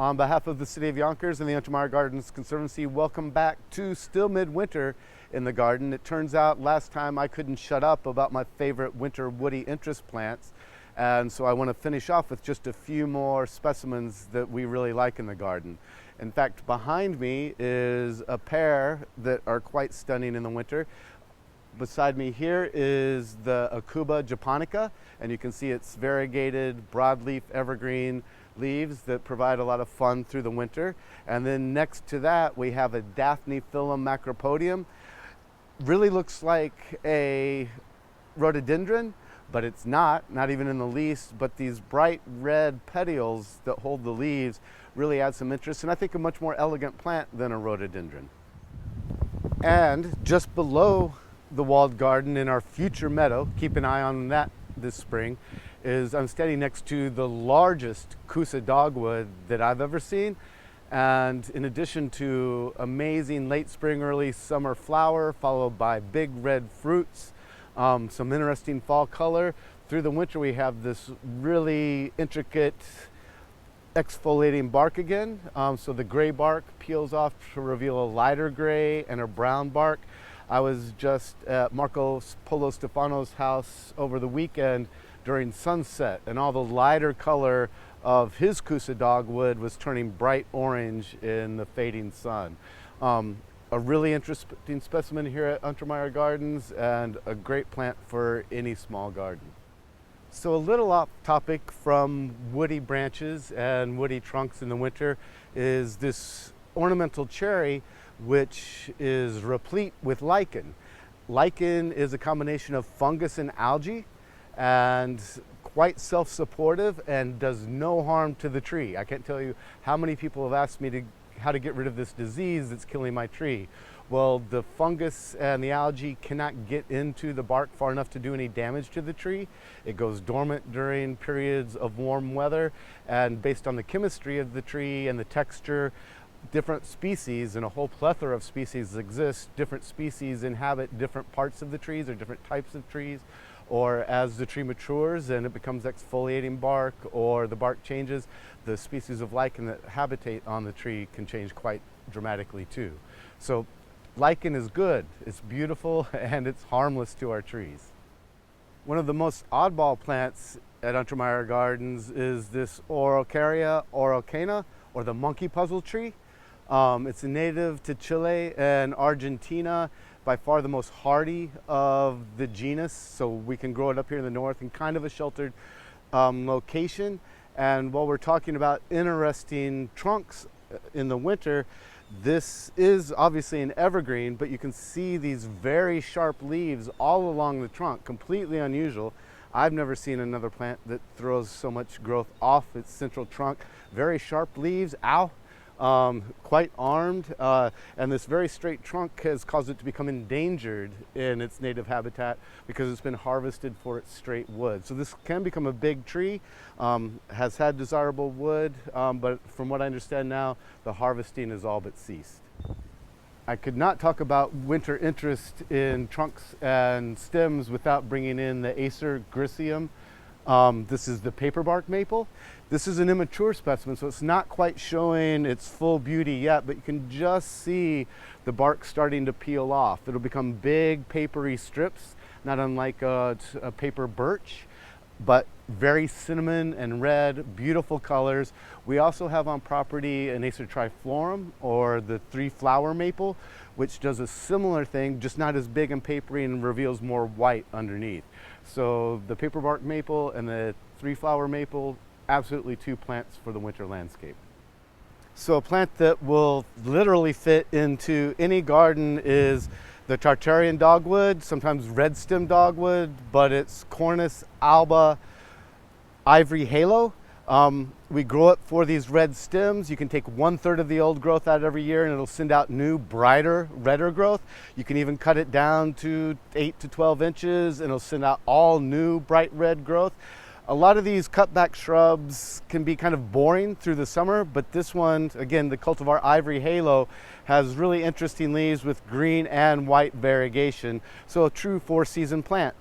On behalf of the City of Yonkers and the Untermeyer Gardens Conservancy, welcome back to still midwinter in the garden. It turns out last time I couldn't shut up about my favorite winter woody interest plants, and so I want to finish off with just a few more specimens that we really like in the garden. In fact, behind me is a pair that are quite stunning in the winter. Beside me here is the Aucuba japonica, and you can see its variegated broadleaf evergreen leaves that provide a lot of fun through the winter. And then next to that we have a Daphne phyllum macropodium. Really looks like a rhododendron, but it's not even in the least. But these bright red petioles that hold the leaves really add some interest, and I think a much more elegant plant than a rhododendron. And just below the walled garden in our future meadow, keep an eye on that this spring, is I'm standing next to the largest Coosa Dogwood that I've ever seen. And in addition to amazing late spring, early summer flower, followed by big red fruits, some interesting fall color, through the winter we have this really intricate exfoliating bark again. So the gray bark peels off to reveal a lighter gray and a brown bark. I was just at Marco Polo Stefano's house over the weekend during sunset, and all the lighter color of his Coosa Dogwood was turning bright orange in the fading sun. A really interesting specimen here at Untermeyer Gardens, and a great plant for any small garden. So a little off topic from woody branches and woody trunks in the winter is this ornamental cherry, which is replete with lichen. Lichen is a combination of fungus and algae, and quite self-supportive and does no harm to the tree. I can't tell you how many people have asked me how to get rid of this disease that's killing my tree. Well, the fungus and the algae cannot get into the bark far enough to do any damage to the tree. It goes dormant during periods of warm weather, and based on the chemistry of the tree and the texture, different species, and a whole plethora of species exist. Different species inhabit different parts of the trees or different types of trees, or as the tree matures and it becomes exfoliating bark or the bark changes, the species of lichen that habitate on the tree can change quite dramatically too. So lichen is good, it's beautiful, and it's harmless to our trees. One of the most oddball plants at Untermeyer Gardens is this Araucaria araucana, or the monkey puzzle tree. It's a native to Chile and Argentina, by far the most hardy of the genus, so we can grow it up here in the north in kind of a sheltered location. And while we're talking about interesting trunks in the winter, this is obviously an evergreen, but you can see these very sharp leaves all along the trunk, completely unusual. I've never seen another plant that throws so much growth off its central trunk. Very sharp leaves, ow, quite armed, and this very straight trunk has caused it to become endangered in its native habitat because it's been harvested for its straight wood. So this can become a big tree, has had desirable wood, but from what I understand now, the harvesting is all but ceased. I could not talk about winter interest in trunks and stems without bringing in the Acer griseum. This is the paperbark maple. This is an immature specimen, so it's not quite showing its full beauty yet, but you can just see the bark starting to peel off. It'll become big papery strips, not unlike a paper birch, but very cinnamon and red, beautiful colors. We also have on property an Acer triflorum, or the three-flower maple, which does a similar thing, just not as big and papery, and reveals more white underneath. So the paperbark maple and the three-flower maple, absolutely two plants for the winter landscape. So a plant that will literally fit into any garden is the Tartarian dogwood, sometimes red stem dogwood, but it's Cornus alba ivory halo. We grow it for these red stems. You can take 1/3 of the old growth out every year and it'll send out new, brighter, redder growth. You can even cut it down to 8 to 12 inches and it'll send out all new, bright red growth. A lot of these cutback shrubs can be kind of boring through the summer, but this one, again, the cultivar Ivory Halo, has really interesting leaves with green and white variegation, so a true 4-season plant.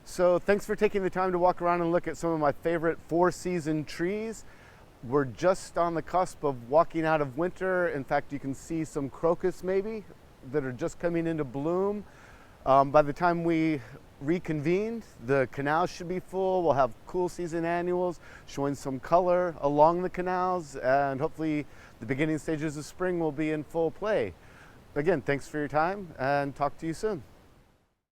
So thanks for taking the time to walk around and look at some of my favorite 4-season trees. we're just on the cusp of walking out of winter. In fact, you can see some crocus maybe that are just coming into bloom. By the time we reconvene, the canals should be full. We'll have cool season annuals showing some color along the canals, and hopefully the beginning stages of spring will be in full play. Again, thanks for your time, and talk to you soon.